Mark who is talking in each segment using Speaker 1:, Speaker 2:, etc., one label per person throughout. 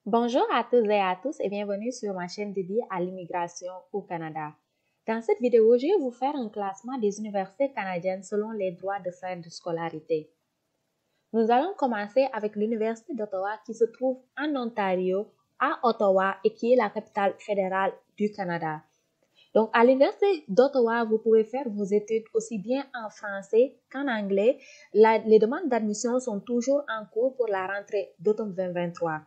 Speaker 1: Bonjour à tous et à tous et bienvenue sur ma chaîne dédiée à l'immigration au Canada. Dans cette vidéo, je vais vous faire un classement des universités canadiennes selon les droits de frais de scolarité. Nous allons commencer avec l'Université d'Ottawa qui se trouve en Ontario, à Ottawa et qui est la capitale fédérale du Canada. Donc, à l'Université d'Ottawa, vous pouvez faire vos études aussi bien en français qu'en anglais. Les demandes d'admission sont toujours en cours pour la rentrée d'automne 2023.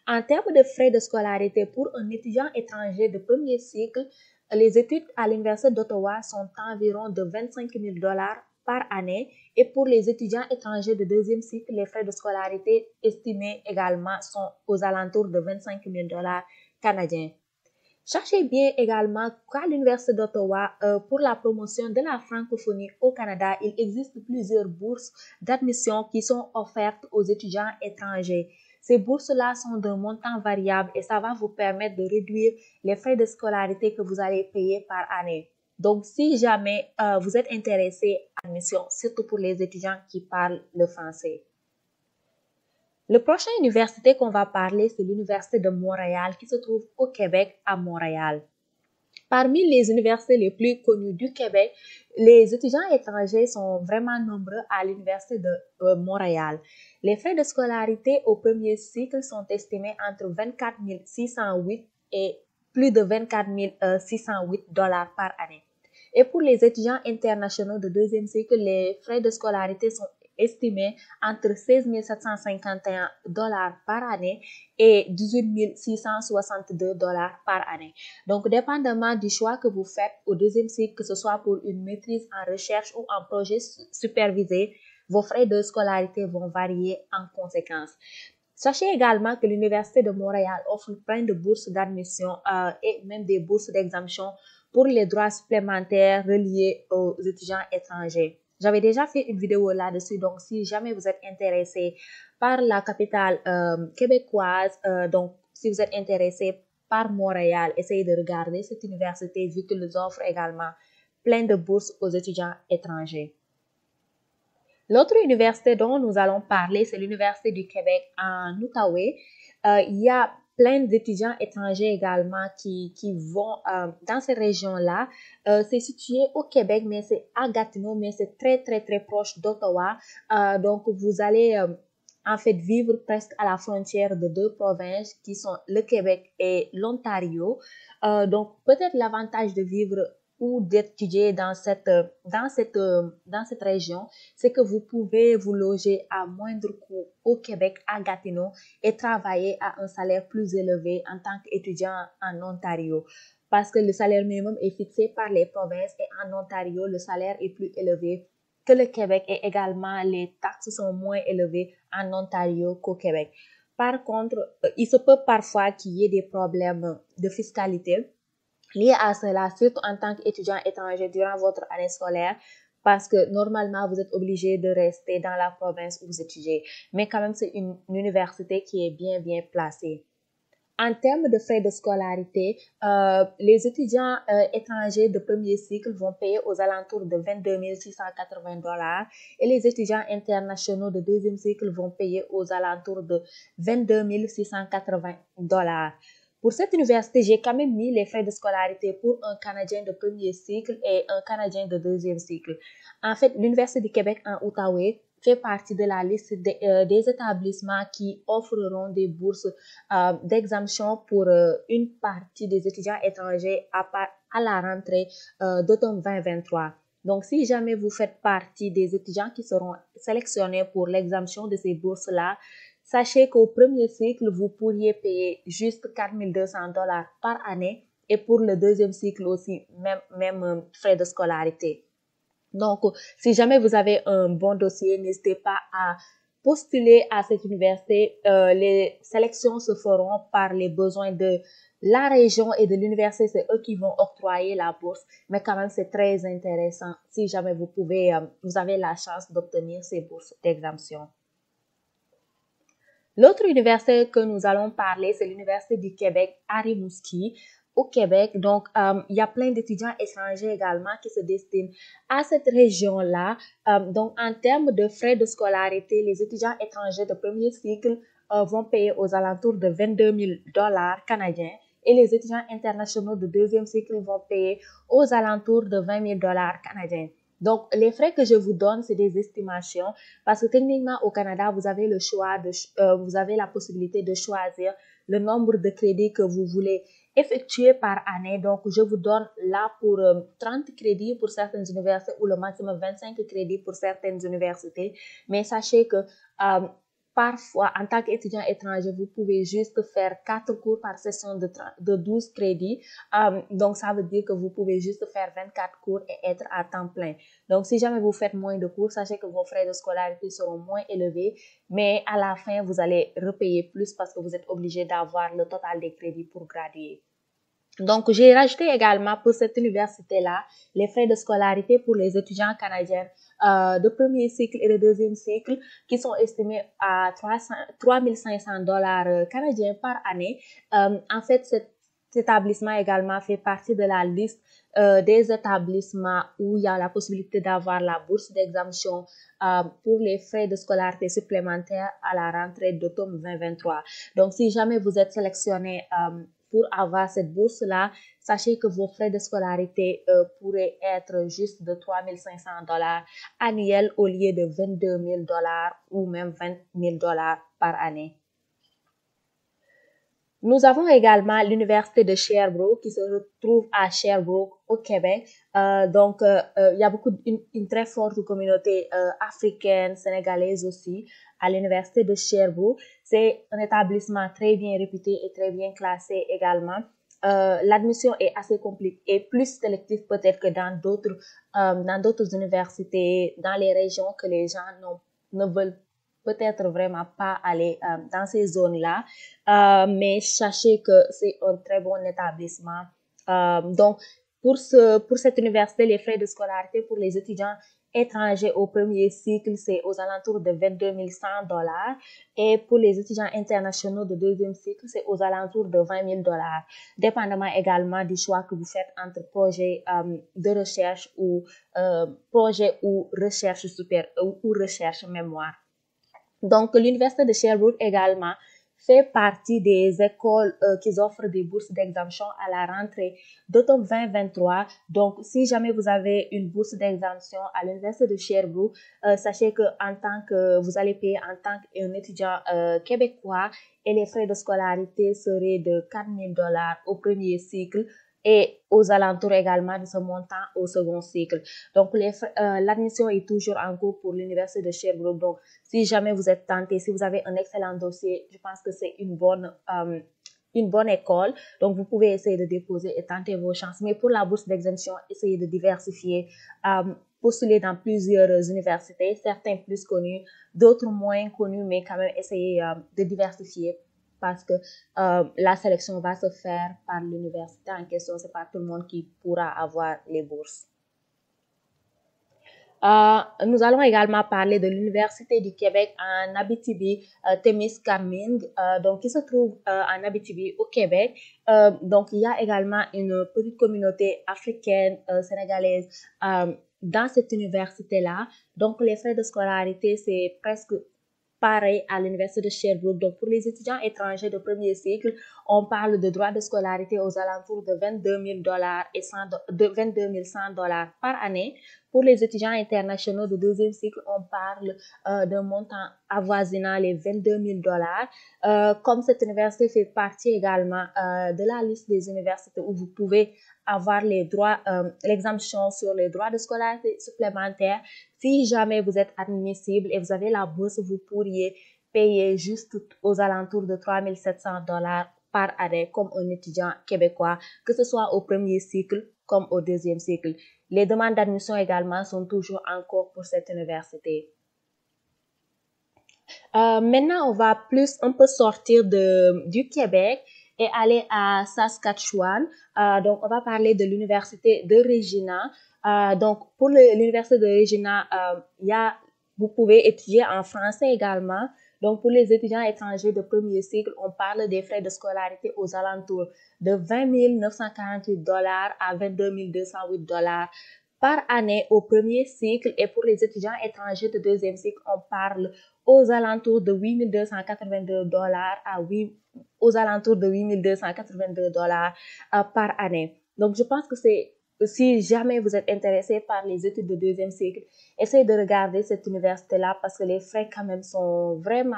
Speaker 1: En termes de frais de scolarité pour un étudiant étranger de premier cycle, les études à l'Université d'Ottawa sont environ de 25 000 par année et pour les étudiants étrangers de deuxième cycle, les frais de scolarité estimés également sont aux alentours de 25 000 canadiens. Sachez bien également qu'à l'Université d'Ottawa, pour la promotion de la francophonie au Canada, il existe plusieurs bourses d'admission qui sont offertes aux étudiants étrangers. Ces bourses-là sont d'un montant variable et ça va vous permettre de réduire les frais de scolarité que vous allez payer par année. Donc, si jamais vous êtes intéressé à l'admission, surtout pour les étudiants qui parlent le français. La prochaine université qu'on va parler, c'est l'Université de Montréal qui se trouve au Québec à Montréal. Parmi les universités les plus connues du Québec, les étudiants étrangers sont vraiment nombreux à l'Université de Montréal. Les frais de scolarité au premier cycle sont estimés entre 24 608 et plus de 24 608 par année. Et pour les étudiants internationaux de deuxième cycle, les frais de scolarité sont estimés entre 16 751 par année et 18 662 par année. Donc, dépendamment du choix que vous faites au deuxième cycle, que ce soit pour une maîtrise en recherche ou en projet supervisé, vos frais de scolarité vont varier en conséquence. Sachez également que l'Université de Montréal offre plein de bourses d'admission et même des bourses d'exemption pour les droits supplémentaires reliés aux étudiants étrangers. J'avais déjà fait une vidéo là-dessus, donc si jamais vous êtes intéressé par la capitale québécoise, donc si vous êtes intéressé par Montréal, essayez de regarder cette université vu qu'elle offre également plein de bourses aux étudiants étrangers. L'autre université dont nous allons parler, c'est l'Université du Québec en Outaouais. Il y a plein d'étudiants étrangers également qui vont dans ces régions-là. C'est situé au Québec, mais c'est à Gatineau, mais c'est très proche d'Ottawa. Donc, vous allez en fait vivre presque à la frontière de deux provinces qui sont le Québec et l'Ontario. Donc, peut-être l'avantage de vivre ou d'étudier dans cette région, c'est que vous pouvez vous loger à moindre coût au Québec, à Gatineau, et travailler à un salaire plus élevé en tant qu'étudiant en Ontario. Parce que le salaire minimum est fixé par les provinces et en Ontario, le salaire est plus élevé que le Québec et également les taxes sont moins élevées en Ontario qu'au Québec. Par contre, il se peut parfois qu'il y ait des problèmes de fiscalité lié à cela, surtout en tant qu'étudiant étranger durant votre année scolaire, parce que normalement, vous êtes obligé de rester dans la province où vous étudiez. Mais quand même, c'est une université qui est bien placée. En termes de frais de scolarité, les étudiants étrangers de premier cycle vont payer aux alentours de 22 680 et les étudiants internationaux de deuxième cycle vont payer aux alentours de 22 680 Pour cette université, j'ai quand même mis les frais de scolarité pour un Canadien de premier cycle et un Canadien de deuxième cycle. En fait, l'Université du Québec en Outaouais fait partie de la liste des établissements qui offreront des bourses d'exemption pour une partie des étudiants étrangers à la rentrée d'automne 2023. Donc, si jamais vous faites partie des étudiants qui seront sélectionnés pour l'exemption de ces bourses-là, sachez qu'au premier cycle, vous pourriez payer juste 4 200 par année et pour le deuxième cycle aussi, même frais de scolarité. Donc, si jamais vous avez un bon dossier, n'hésitez pas à postuler à cette université. Les sélections se feront par les besoins de la région et de l'université. C'est eux qui vont octroyer la bourse. Mais quand même, c'est très intéressant si jamais vous avez la chance d'obtenir ces bourses d'exemption. L'autre université que nous allons parler, c'est l'Université du Québec à Rimouski, au Québec. Donc, il y a plein d'étudiants étrangers également qui se destinent à cette région-là. Donc, en termes de frais de scolarité, les étudiants étrangers de premier cycle vont payer aux alentours de 22 000 $ canadiens et les étudiants internationaux de deuxième cycle vont payer aux alentours de 20 000 $ canadiens. Donc, les frais que je vous donne, c'est des estimations parce que techniquement, au Canada, vous avez le choix vous avez la possibilité de choisir le nombre de crédits que vous voulez effectuer par année. Donc, je vous donne là pour 30 crédits pour certaines universités ou le maximum 25 crédits pour certaines universités. Mais sachez que parfois, en tant qu'étudiant étranger, vous pouvez juste faire 4 cours par session de 12 crédits. Donc, ça veut dire que vous pouvez juste faire 24 cours et être à temps plein. Donc, si jamais vous faites moins de cours, sachez que vos frais de scolarité seront moins élevés, mais à la fin, vous allez repayer plus parce que vous êtes obligé d'avoir le total des crédits pour graduer. Donc, j'ai rajouté également pour cette université-là les frais de scolarité pour les étudiants canadiens de premier cycle et de deuxième cycle qui sont estimés à 3 500 $ canadiens par année. En fait, cet établissement également fait partie de la liste des établissements où il y a la possibilité d'avoir la bourse d'exemption pour les frais de scolarité supplémentaires à la rentrée d'automne 2023. Donc, si jamais vous êtes sélectionné pour avoir cette bourse-là, sachez que vos frais de scolarité pourraient être juste de 3 500 $ annuels au lieu de 22 000 $ ou même 20 000 $ par année. Nous avons également l'université de Sherbrooke qui se retrouve à Sherbrooke au Québec. Il y a une très forte communauté africaine, sénégalaise aussi à l'université de Sherbrooke. C'est un établissement très bien réputé et très bien classé également. L'admission est assez compliquée et plus sélective peut-être que dans d'autres universités, dans les régions que les gens ne veulent peut-être vraiment pas aller dans ces zones-là, mais sachez que c'est un très bon établissement. Donc, pour cette université, les frais de scolarité pour les étudiants étrangers au premier cycle, c'est aux alentours de 22 100 $ et pour les étudiants internationaux de deuxième cycle, c'est aux alentours de 20 000 $, dépendamment également du choix que vous faites entre projet de recherche ou projet ou recherche ou recherche mémoire. Donc, l'université de Sherbrooke également fait partie des écoles qui offrent des bourses d'exemption à la rentrée d'automne 2023. Donc, si jamais vous avez une bourse d'exemption à l'université de Sherbrooke, sachez que vous allez payer en tant qu'étudiant québécois et les frais de scolarité seraient de 4 000 $ au premier cycle et aux alentours également de ce montant au second cycle. Donc, l'admission est toujours en cours pour l'université de Sherbrooke. Donc, si jamais vous êtes tenté, si vous avez un excellent dossier, je pense que c'est une bonne école. Donc, vous pouvez essayer de déposer et tenter vos chances. Mais pour la bourse d'exemption, essayez de diversifier, postuler dans plusieurs universités, certains plus connus, d'autres moins connus, mais quand même essayez de diversifier parce que la sélection va se faire par l'université en question. C'est pas tout le monde qui pourra avoir les bourses. Nous allons également parler de l'Université du Québec en Abitibi, Témiscamingue, donc qui se trouve en Abitibi au Québec. Donc, il y a également une petite communauté africaine, sénégalaise dans cette université-là. Donc, les frais de scolarité, c'est presque pareil à l'université de Sherbrooke. Donc, pour les étudiants étrangers de premier cycle, on parle de droits de scolarité aux alentours de 22 000 $ et 22 100 $ par année. Pour les étudiants internationaux de deuxième cycle, on parle d'un montant avoisinant les 22 000 $. Comme cette université fait partie également de la liste des universités où vous pouvez avoir l'exemption sur les droits de scolarité supplémentaires. Si jamais vous êtes admissible et vous avez la bourse, vous pourriez payer juste aux alentours de 3 700 $ par année comme un étudiant québécois, que ce soit au premier cycle comme au deuxième cycle. Les demandes d'admission également sont toujours en cours pour cette université. Maintenant, on va un peu sortir du Québec et aller à Saskatchewan. Donc, on va parler de l'université de Regina. Donc, pour l'université de Regina, vous pouvez étudier en français également. Donc, pour les étudiants étrangers de premier cycle, on parle des frais de scolarité aux alentours de 20 948 $ à 22 208 $ par année au premier cycle, et pour les étudiants étrangers de deuxième cycle, on parle aux alentours de $8,282 aux alentours de $8,282 par année. Donc, je pense que si jamais vous êtes intéressé par les études de deuxième cycle, essayez de regarder cette université-là parce que les frais quand même sont vraiment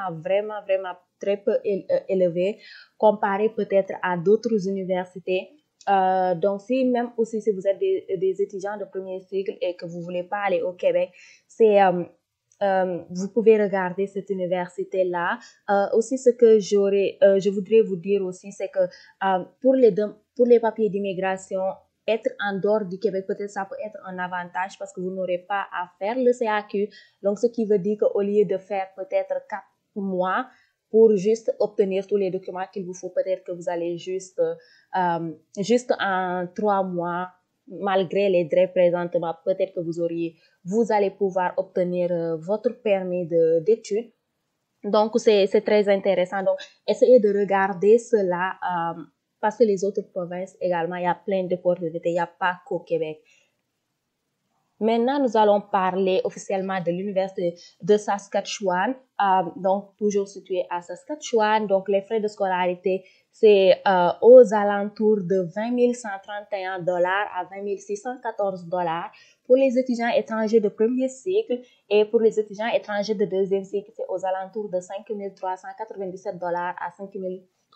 Speaker 1: très peu élevés comparé peut-être à d'autres universités. Donc, même aussi si vous êtes des étudiants de premier cycle et que vous voulez pas aller au Québec, vous pouvez regarder cette université-là. Aussi, ce que je voudrais vous dire aussi, c'est que pour les papiers d'immigration, être en dehors du Québec, peut-être ça peut être un avantage parce que vous n'aurez pas à faire le CAQ. Donc, ce qui veut dire qu'au lieu de faire peut-être 4 mois pour juste obtenir tous les documents qu'il vous faut, peut-être que vous allez juste en 3 mois, malgré les délais présentement, peut-être que vous allez pouvoir obtenir votre permis d'études. Donc, c'est très intéressant. Donc, essayez de regarder cela parce que les autres provinces également, il y a plein d'opportunités. Il n'y a pas qu'au Québec. Maintenant, nous allons parler officiellement de l'Université de Saskatchewan, donc toujours située à Saskatchewan. Donc, les frais de scolarité, c'est aux alentours de $20,131 à $20,614 pour les étudiants étrangers de premier cycle, et pour les étudiants étrangers de deuxième cycle, c'est aux alentours de $5,397 à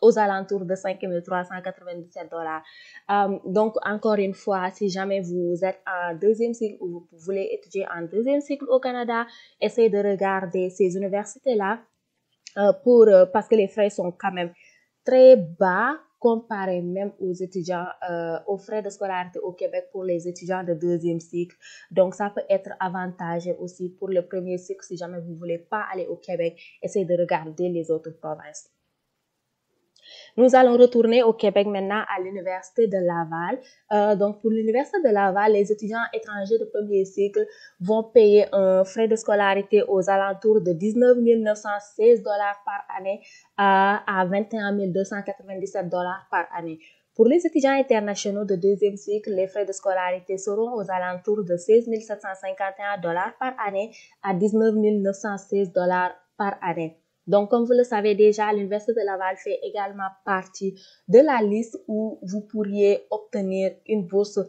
Speaker 1: aux alentours de $5,397. Donc, encore une fois, si jamais vous êtes en deuxième cycle ou vous voulez étudier en deuxième cycle au Canada, essayez de regarder ces universités-là parce que les frais sont quand même très bas comparé même aux frais de scolarité au Québec pour les étudiants de deuxième cycle. Donc, ça peut être avantageux aussi pour le premier cycle. Si jamais vous ne voulez pas aller au Québec, essayez de regarder les autres provinces. Nous allons retourner au Québec maintenant à l'Université de Laval. Donc, pour l'Université de Laval, les étudiants étrangers de premier cycle vont payer un frais de scolarité aux alentours de $19,916 par année à $21,297 par année. Pour les étudiants internationaux de deuxième cycle, les frais de scolarité seront aux alentours de $16,751 par année à $19,916 par année. Donc, comme vous le savez déjà, l'Université de Laval fait également partie de la liste où vous pourriez obtenir une bourse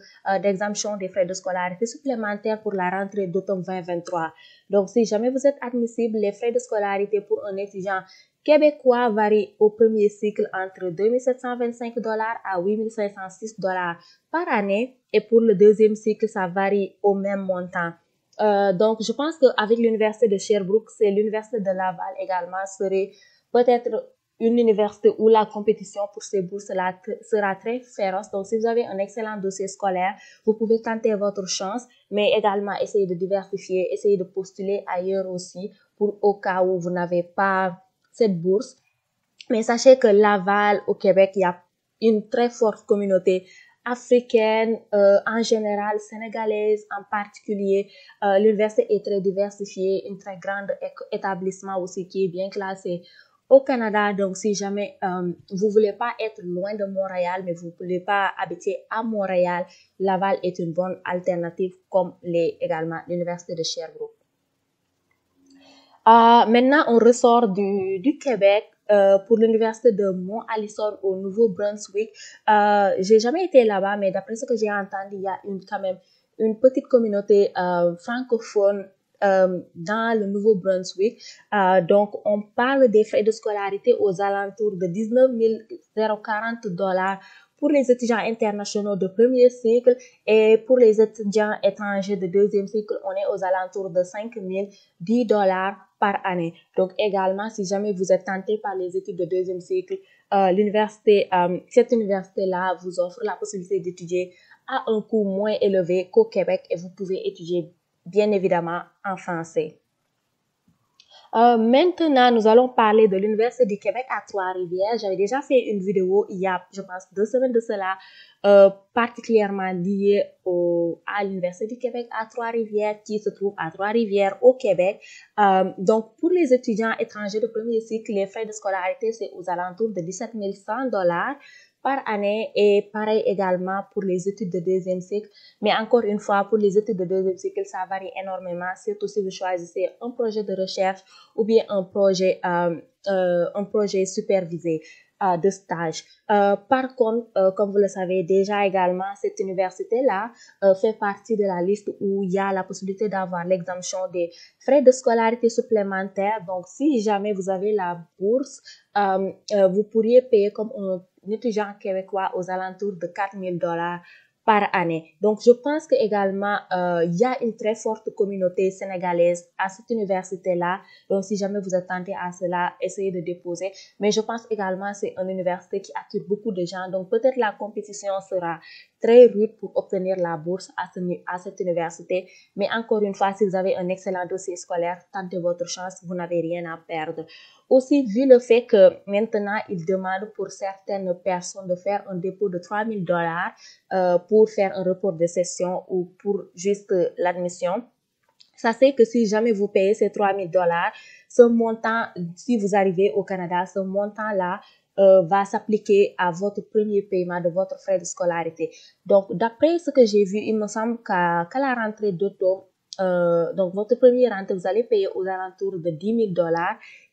Speaker 1: d'exemption des frais de scolarité supplémentaires pour la rentrée d'automne 2023. Donc, si jamais vous êtes admissible, les frais de scolarité pour un étudiant québécois varient au premier cycle entre $2,725 à $8,506 par année, et pour le deuxième cycle, ça varie au même montant. Donc, je pense qu'avec l'université de Sherbrooke, c'est l'université de Laval également serait peut-être une université où la compétition pour ces bourses sera très féroce. Donc, si vous avez un excellent dossier scolaire, vous pouvez tenter votre chance, mais également essayer de diversifier, essayer de postuler ailleurs aussi au cas où vous n'avez pas cette bourse. Mais sachez que Laval, au Québec, il y a une très forte communauté africaine, en général, sénégalaise en particulier. L'université est très diversifiée, un très grand établissement aussi qui est bien classé au Canada. Donc, si jamais vous voulez pas être loin de Montréal, mais vous voulez pas habiter à Montréal, Laval est une bonne alternative, comme l'est également l'université de Sherbrooke. Maintenant, on ressort du Québec. Pour l'université de Mont-Allison au Nouveau-Brunswick. J'ai jamais été là-bas, mais d'après ce que j'ai entendu, il y a quand même une petite communauté francophone dans le Nouveau-Brunswick. Donc, on parle des frais de scolarité aux alentours de $19,040 pour les étudiants internationaux de premier cycle, et pour les étudiants étrangers de deuxième cycle, on est aux alentours de $5,010 par année. Donc, également, si jamais vous êtes tenté par les études de deuxième cycle, cette université-là vous offre la possibilité d'étudier à un coût moins élevé qu'au Québec, et vous pouvez étudier bien évidemment en français. Maintenant, nous allons parler de l'Université du Québec à Trois-Rivières. J'avais déjà fait une vidéo il y a, je pense, 2 semaines de cela, particulièrement liée à l'Université du Québec à Trois-Rivières, qui se trouve à Trois-Rivières au Québec. Donc, pour les étudiants étrangers de premier cycle, les frais de scolarité, c'est aux alentours de $17,100 par année et pareil également pour les études de deuxième cycle. Mais encore une fois, pour les études de deuxième cycle, ça varie énormément, surtout si vous choisissez un projet de recherche ou bien un projet supervisé de stage. Par contre, comme vous le savez déjà également, cette université-là fait partie de la liste où il y a la possibilité d'avoir l'exemption des frais de scolarité supplémentaires. Donc, si jamais vous avez la bourse, vous pourriez payer comme un étudiant québécois aux alentours de 4 000 $ par année. Donc, je pense que également il y a une très forte communauté sénégalaise à cette université-là. Donc, si jamais vous attendez à cela, essayez de déposer. Mais je pense également que c'est une université qui attire beaucoup de gens. Donc, peut-être la compétition sera très rude pour obtenir la bourse à cette université. Mais encore une fois, si vous avez un excellent dossier scolaire, tentez votre chance, vous n'avez rien à perdre. Aussi, vu le fait que maintenant, ils demandent pour certaines personnes de faire un dépôt de 3 000 $ pour faire un report de session ou pour juste l'admission. Sachez que si jamais vous payez ces 3 000 $, ce montant, si vous arrivez au Canada, ce montant-là va s'appliquer à votre premier paiement de votre frais de scolarité. Donc, d'après ce que j'ai vu, il me semble qu'à la rentrée d'automne, donc votre première rentrée, vous allez payer aux alentours de 10 000 $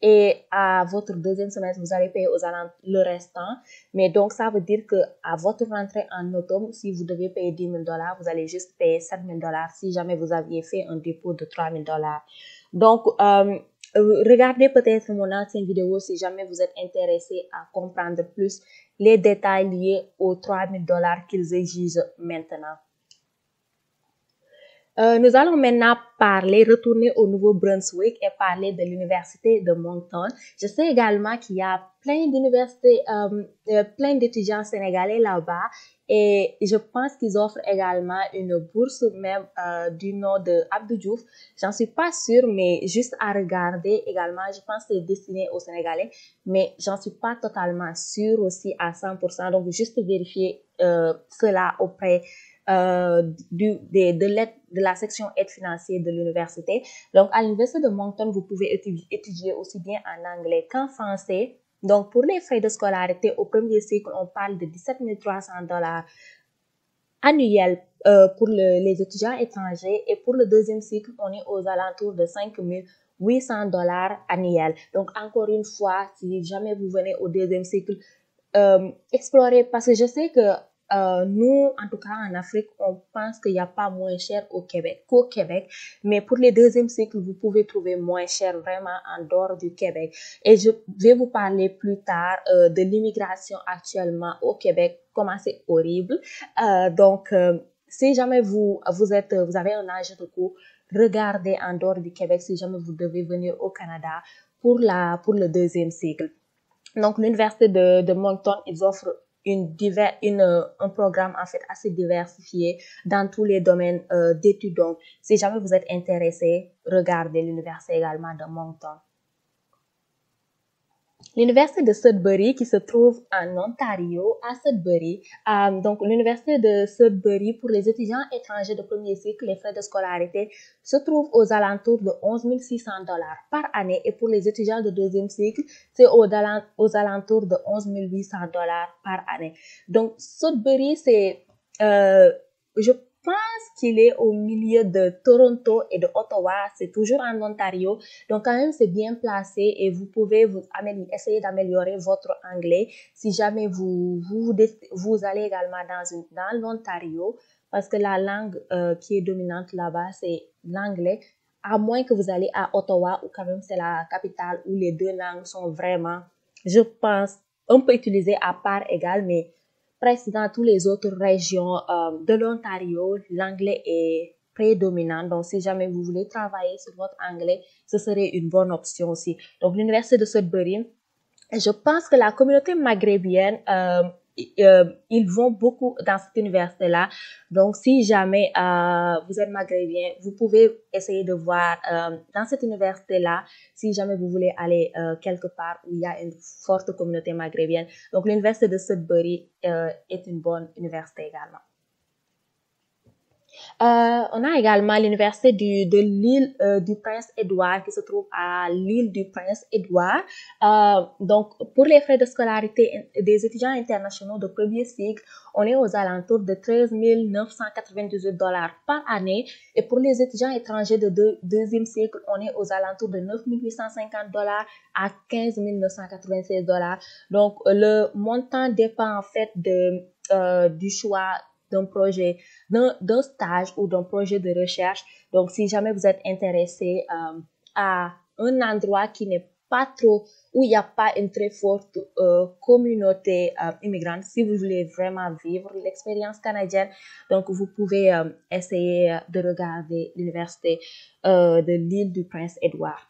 Speaker 1: et à votre deuxième semestre, vous allez payer aux alentours le restant. Mais donc, ça veut dire que à votre rentrée en automne, si vous devez payer 10 000 $, vous allez juste payer 7 000 $ si jamais vous aviez fait un dépôt de 3 000 $. Donc, regardez peut-être mon ancienne vidéo si jamais vous êtes intéressé à comprendre plus les détails liés aux 3 000 $ qu'ils exigent maintenant. Nous allons maintenant retourner au Nouveau-Brunswick et parler de l'université de Moncton. Je sais également qu'il y a plein d'universités, plein d'étudiants sénégalais là-bas et je pense qu'ils offrent également une bourse même du nom de Abdou Diouf. J'en suis pas sûre, mais juste à regarder également, je pense que c'est destiné aux Sénégalais, mais j'en suis pas totalement sûre aussi à 100%. Donc, juste vérifier cela auprès de la section aide financière de l'université. Donc, à l'université de Moncton, vous pouvez étudier aussi bien en anglais qu'en français. Donc, pour les frais de scolarité, au premier cycle, on parle de 17 300 $ annuels pour les étudiants étrangers. Et pour le deuxième cycle, on est aux alentours de 5 800 $ annuels. Donc, encore une fois, si jamais vous venez au deuxième cycle, explorez, parce que je sais que nous, en tout cas en Afrique, on pense qu'il n'y a pas moins cher qu'au Québec, mais pour les deuxièmes cycles, vous pouvez trouver moins cher vraiment en dehors du Québec. Et je vais vous parler plus tard de l'immigration actuellement au Québec, comment c'est horrible. Donc, si jamais vous avez un âge de cours, regardez en dehors du Québec si jamais vous devez venir au Canada pour le deuxième cycle. Donc, l'université de Moncton, ils offrent un programme en fait assez diversifié dans tous les domaines d'études. Donc, si jamais vous êtes intéressé, regardez l'université également de Moncton. L'université de Sudbury qui se trouve en Ontario, à Sudbury. Donc, l'université de Sudbury, pour les étudiants étrangers de premier cycle, les frais de scolarité se trouvent aux alentours de 11 600 $ par année. Et pour les étudiants de deuxième cycle, c'est aux alentours de 11 800 $ par année. Donc, Sudbury, je pense qu'il est au milieu de Toronto et de Ottawa. C'est toujours en Ontario. Donc, quand même, c'est bien placé et vous pouvez essayer d'améliorer votre anglais si jamais vous allez également dans l'Ontario, parce que la langue qui est dominante là-bas, c'est l'anglais, à moins que vous allez à Ottawa, où quand même c'est la capitale, où les deux langues sont vraiment, je pense, un peu utilisées à part égale, mais presque dans toutes les autres régions de l'Ontario, l'anglais est prédominant. Donc, si jamais vous voulez travailler sur votre anglais, ce serait une bonne option aussi. Donc, l'université de Sudbury, je pense que la communauté maghrébienne, ils vont beaucoup dans cette université-là. Donc, si jamais vous êtes maghrébien, vous pouvez essayer de voir dans cette université-là, si jamais vous voulez aller quelque part où il y a une forte communauté maghrébienne. Donc, l'université de Sudbury est une bonne université également. On a également l'université de l'île du Prince-Édouard qui se trouve à l'île du Prince-Édouard. Donc, pour les frais de scolarité des étudiants internationaux de premier cycle, on est aux alentours de 13 998 $ par année. Et pour les étudiants étrangers de deuxième cycle, on est aux alentours de 9 850 $ à 15 996 $. Donc, le montant dépend en fait du choix d'un projet, d'un stage ou d'un projet de recherche. Donc, si jamais vous êtes intéressé à un endroit qui n'est pas trop, où il n'y a pas une très forte communauté immigrante, si vous voulez vraiment vivre l'expérience canadienne, donc vous pouvez essayer de regarder l'université de l'île du Prince-Édouard.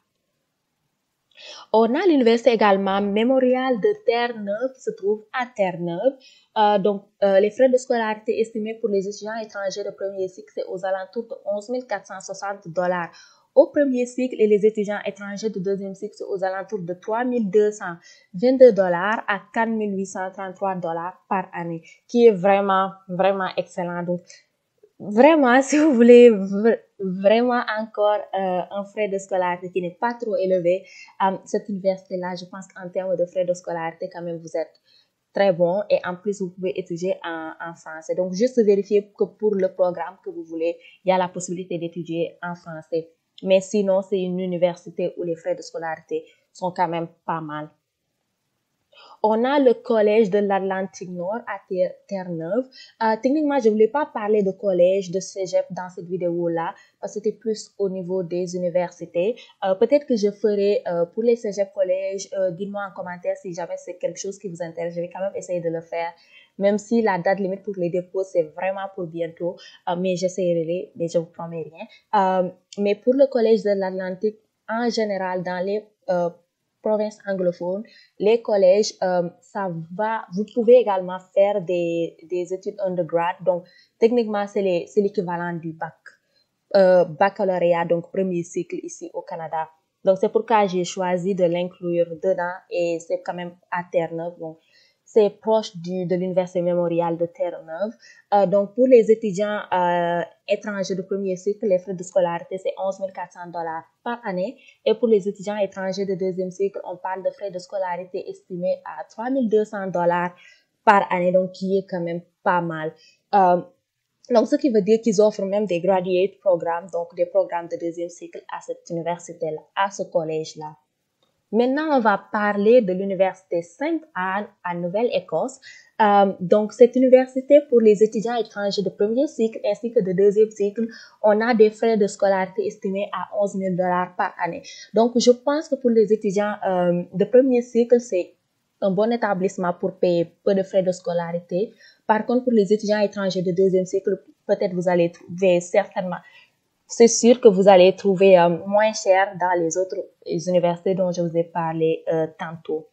Speaker 1: On a l'université également Mémorial de Terre-Neuve qui se trouve à Terre-Neuve. Donc, les frais de scolarité estimés pour les étudiants étrangers de premier cycle, c'est aux alentours de 11 460 $ au premier cycle et les étudiants étrangers de deuxième cycle, c'est aux alentours de 3 222 $ à 4 833 $ par année, qui est vraiment, vraiment excellent. Donc, vraiment, si vous voulez vraiment encore un frais de scolarité qui n'est pas trop élevé, cette université-là, je pense qu'en termes de frais de scolarité, quand même, vous êtes très bon. Et en plus, vous pouvez étudier en français. Donc, juste vérifier que pour le programme que vous voulez, il y a la possibilité d'étudier en français. Mais sinon, c'est une université où les frais de scolarité sont quand même pas mal. On a le collège de l'Atlantique Nord à Terre-Neuve. Techniquement, je ne voulais pas parler de collège, de cégep dans cette vidéo-là, parce que c'était plus au niveau des universités. Peut-être que je ferai pour les cégep collèges, dites-moi en commentaire si jamais c'est quelque chose qui vous intéresse. Je vais quand même essayer de le faire, même si la date limite pour les dépôts, c'est vraiment pour bientôt. Mais j'essaierai, mais je vous promets rien. Mais pour le collège de l'Atlantique, en général, dans les provinces anglophones, les collèges, vous pouvez également faire des études undergrad. Donc, techniquement, c'est l'équivalent du bac, baccalauréat, donc premier cycle ici au Canada. Donc, c'est pourquoi j'ai choisi de l'inclure dedans et c'est quand même à Terre-Neuve. Donc, c'est proche de l'Université Mémorial de Terre-Neuve. Donc, pour les étudiants étrangers de premier cycle, les frais de scolarité, c'est 11 400 $ par année. Et pour les étudiants étrangers de deuxième cycle, on parle de frais de scolarité estimés à 3 200 $ par année, donc qui est quand même pas mal. Donc, ce qui veut dire qu'ils offrent même des graduate programmes, donc des programmes de deuxième cycle à cette université-là, à ce collège-là. Maintenant, on va parler de l'université Sainte-Anne à Nouvelle-Écosse. Donc, cette université, pour les étudiants étrangers de premier cycle ainsi que de deuxième cycle, on a des frais de scolarité estimés à 11 000 $ par année. Donc, je pense que pour les étudiants de premier cycle, c'est un bon établissement pour payer peu de frais de scolarité. Par contre, pour les étudiants étrangers de deuxième cycle, peut-être vous allez trouver certainement... C'est sûr que vous allez trouver moins cher dans les autres universités dont je vous ai parlé tantôt.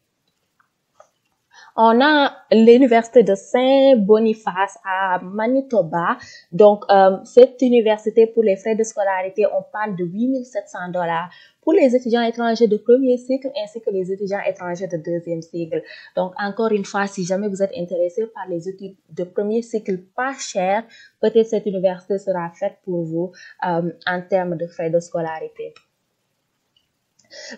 Speaker 1: On a l'université de Saint-Boniface à Manitoba. Donc, cette université, pour les frais de scolarité, on parle de 8 700 $ pour les étudiants étrangers de premier cycle ainsi que les étudiants étrangers de deuxième cycle. Donc, encore une fois, si jamais vous êtes intéressé par les études de premier cycle pas cher, peut-être cette université sera faite pour vous en termes de frais de scolarité.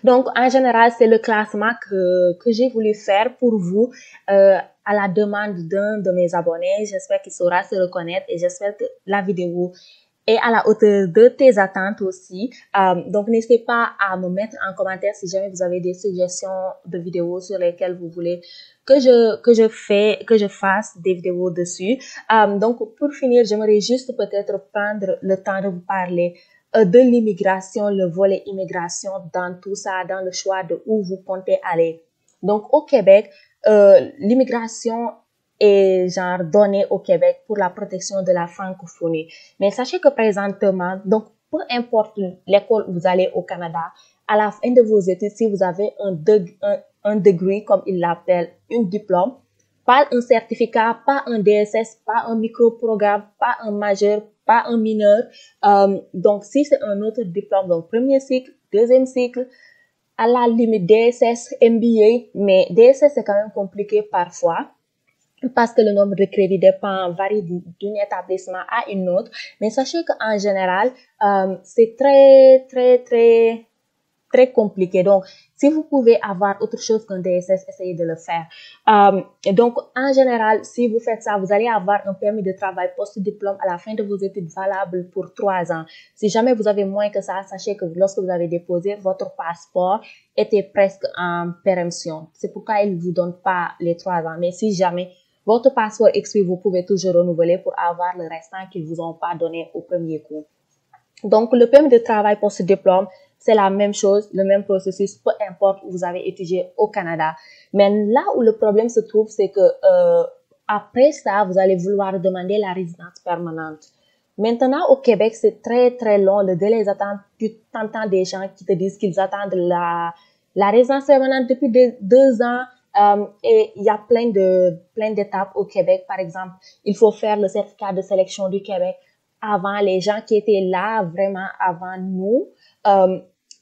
Speaker 1: Donc, en général, c'est le classement que j'ai voulu faire pour vous à la demande d'un de mes abonnés. J'espère qu'il saura se reconnaître et j'espère que la vidéo est à la hauteur de tes attentes aussi. Donc, n'hésitez pas à me mettre en commentaire si jamais vous avez des suggestions de vidéos sur lesquelles vous voulez que je fasse des vidéos dessus. Donc, pour finir, j'aimerais juste peut-être prendre le temps de vous parler de l'immigration, le volet immigration dans tout ça, dans le choix de où vous comptez aller. Donc, au Québec, l'immigration est genre donnée au Québec pour la protection de la francophonie. Mais sachez que présentement, donc, peu importe l'école où vous allez au Canada, à la fin de vos études, si vous avez un degree, comme ils l'appellent, un diplôme, pas un certificat, pas un DSS, pas un microprogramme, pas un majeur, pas un mineur. Donc, si c'est un autre diplôme, donc premier cycle, deuxième cycle, à la limite DSS, MBA, mais DSS c'est quand même compliqué parfois. parce que le nombre de crédits varie d'un établissement à une autre. Mais sachez qu'en général, c'est très compliqué. Donc, si vous pouvez avoir autre chose qu'un DSS, essayez de le faire. Donc, en général, si vous faites ça, vous allez avoir un permis de travail post-diplôme à la fin de vos études valable pour 3 ans. Si jamais vous avez moins que ça, sachez que lorsque vous avez déposé, votre passeport était presque en péremption. C'est pourquoi ils ne vous donnent pas les 3 ans. Mais si jamais votre passeport expire, vous pouvez toujours renouveler pour avoir le restant qu'ils vous ont pas donné au premier coup. Donc, le permis de travail post-diplôme, c'est la même chose, le même processus, peu importe où vous avez étudié au Canada. Mais là où le problème se trouve, c'est que après ça, vous allez vouloir demander la résidence permanente. Maintenant, au Québec, c'est très long. Le délai d'attente, tu t'entends des gens qui te disent qu'ils attendent la résidence permanente depuis 2 ans. Et il y a plein d'étapes au Québec. Par exemple, il faut faire le certificat de sélection du Québec avant les gens qui étaient là vraiment avant nous.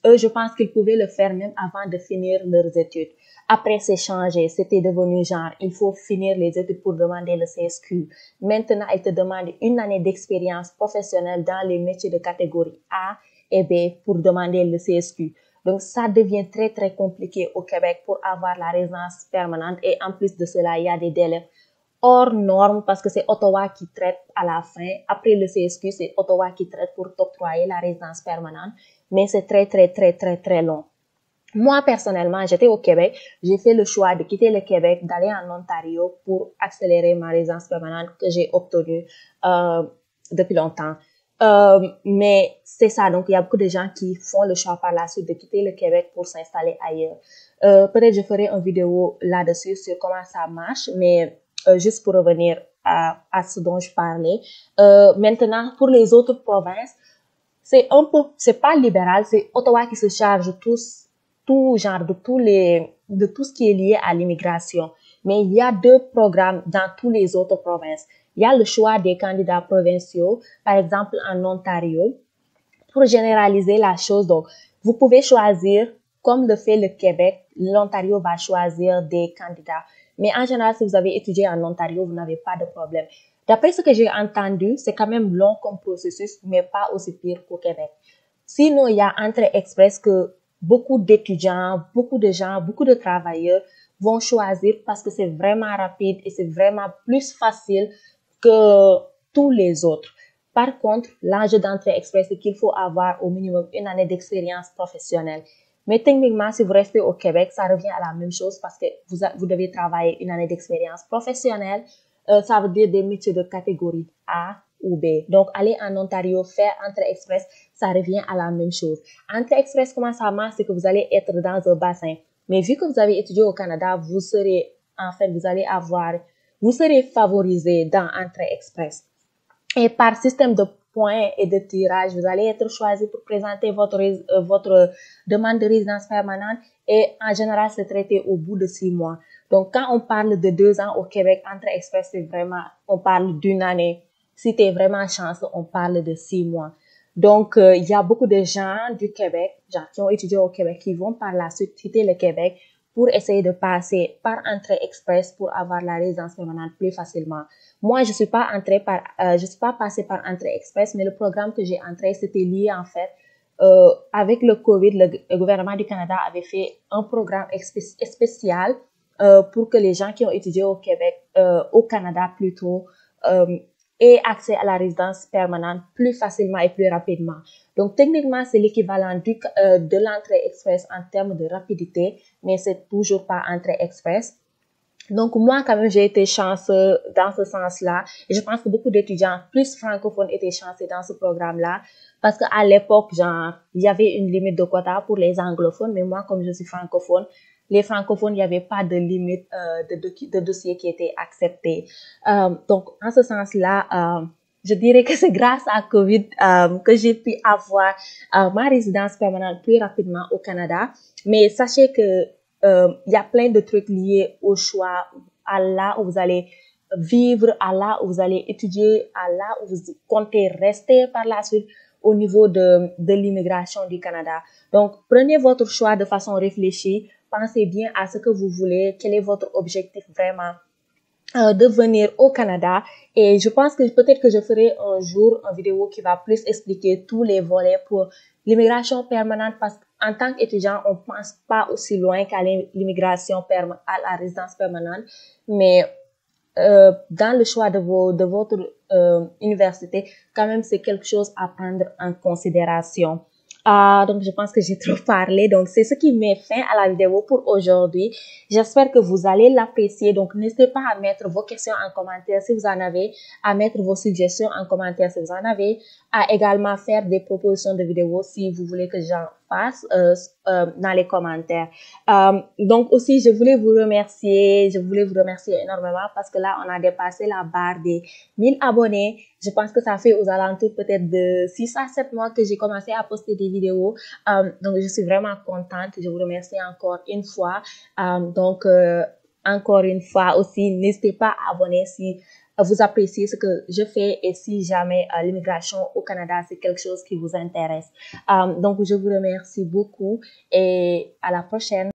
Speaker 1: Eux, je pense qu'ils pouvaient le faire même avant de finir leurs études. Après, c'est changé. C'était devenu genre, il faut finir les études pour demander le CSQ. Maintenant, ils te demandent une année d'expérience professionnelle dans les métiers de catégorie A et B pour demander le CSQ. Donc, ça devient très compliqué au Québec pour avoir la résidence permanente. Et en plus de cela, il y a des délais hors normes parce que c'est Ottawa qui traite à la fin. Après le CSQ, c'est Ottawa qui traite pour t'octroyer la résidence permanente. Mais c'est très long. Moi, personnellement, j'étais au Québec. J'ai fait le choix de quitter le Québec, d'aller en Ontario pour accélérer ma résidence permanente que j'ai obtenue depuis longtemps. Mais c'est ça. Donc, il y a beaucoup de gens qui font le choix par la suite de quitter le Québec pour s'installer ailleurs. Peut-être je ferai une vidéo là-dessus sur comment ça marche, mais juste pour revenir à ce dont je parlais. Maintenant, pour les autres provinces, c'est pas libéral, c'est Ottawa qui se charge tout genre de tout ce qui est lié à l'immigration. Mais il y a 2 programmes dans tous les autres provinces. Il y a le choix des candidats provinciaux, par exemple en Ontario, pour généraliser la chose. Donc, vous pouvez choisir, comme le fait le Québec, l'Ontario va choisir des candidats. Mais en général, si vous avez étudié en Ontario, vous n'avez pas de problème. D'après ce que j'ai entendu, c'est quand même long comme processus, mais pas aussi pire qu'au Québec. Sinon, il y a Entrée Express que beaucoup d'étudiants, beaucoup de gens, beaucoup de travailleurs vont choisir parce que c'est vraiment rapide et c'est vraiment plus facile que tous les autres. Par contre, l'enjeu d'Entrée Express, c'est qu'il faut avoir au minimum une année d'expérience professionnelle. Mais techniquement, si vous restez au Québec, ça revient à la même chose parce que vous devez travailler une année d'expérience professionnelle. Ça veut dire des métiers de catégorie A ou B. Donc, aller en Ontario, faire Entrée Express, ça revient à la même chose. Entrée Express, comment ça marche? C'est que vous allez être dans un bassin. Mais vu que vous avez étudié au Canada, vous serez favorisé dans Entrée Express. Et par système de points et de tirage, vous allez être choisi pour présenter votre demande de résidence permanente et en général, c'est traité au bout de 6 mois. Donc, quand on parle de 2 ans au Québec, Entrée Express, on parle d'une année. Si tu es vraiment chanceux, on parle de 6 mois. Donc, il y a beaucoup de gens du Québec, genre qui ont étudié au Québec, qui vont par la suite quitter le Québec pour essayer de passer par Entrée Express pour avoir la résidence permanente plus facilement. Moi, je suis pas passée par Entrée Express, mais le programme que j'ai entré, c'était lié en fait avec le COVID, le gouvernement du Canada avait fait un programme spécial pour que les gens qui ont étudié au Québec, au Canada plutôt, aient accès à la résidence permanente plus facilement et plus rapidement. Donc, techniquement, c'est l'équivalent de l'entrée express en termes de rapidité, mais c'est toujours pas entrée express. Donc, moi, quand même, j'ai été chanceux dans ce sens-là. Et je pense que beaucoup d'étudiants plus francophones étaient chanceux dans ce programme-là. Parce qu'à l'époque, genre, il y avait une limite de quota pour les anglophones. Mais moi, comme je suis francophone, les francophones, il n'y avait pas de limite de dossiers qui étaient acceptés. Donc, en ce sens-là, je dirais que c'est grâce à COVID que j'ai pu avoir ma résidence permanente plus rapidement au Canada. Mais sachez que il y a plein de trucs liés au choix, à là où vous allez vivre, à là où vous allez étudier, à là où vous comptez rester par la suite au niveau de l'immigration du Canada. Donc, prenez votre choix de façon réfléchie, pensez bien à ce que vous voulez, quel est votre objectif vraiment. de venir au Canada, et je pense que peut-être que je ferai un jour une vidéo qui va plus expliquer tous les volets pour l'immigration permanente, parce qu'en tant qu'étudiant, on pense pas aussi loin qu'à l'immigration à la résidence permanente, mais dans le choix de votre université, quand même, c'est quelque chose à prendre en considération. Donc, je pense que j'ai trop parlé. Donc, c'est ce qui met fin à la vidéo pour aujourd'hui. J'espère que vous allez l'apprécier. Donc, n'hésitez pas à mettre vos questions en commentaire si vous en avez, à mettre vos suggestions en commentaire si vous en avez, à également faire des propositions de vidéos si vous voulez que j'en fasse dans les commentaires. Donc aussi, je voulais vous remercier énormément parce que là, on a dépassé la barre des 1000 abonnés. Je pense que ça fait aux alentours peut-être de 6 à 7 mois que j'ai commencé à poster des vidéos. Donc, je suis vraiment contente. Je vous remercie encore une fois. Encore une fois aussi, n'hésitez pas à abonner si vous appréciez ce que je fais et si jamais l'immigration au Canada, c'est quelque chose qui vous intéresse. Donc, je vous remercie beaucoup et à la prochaine.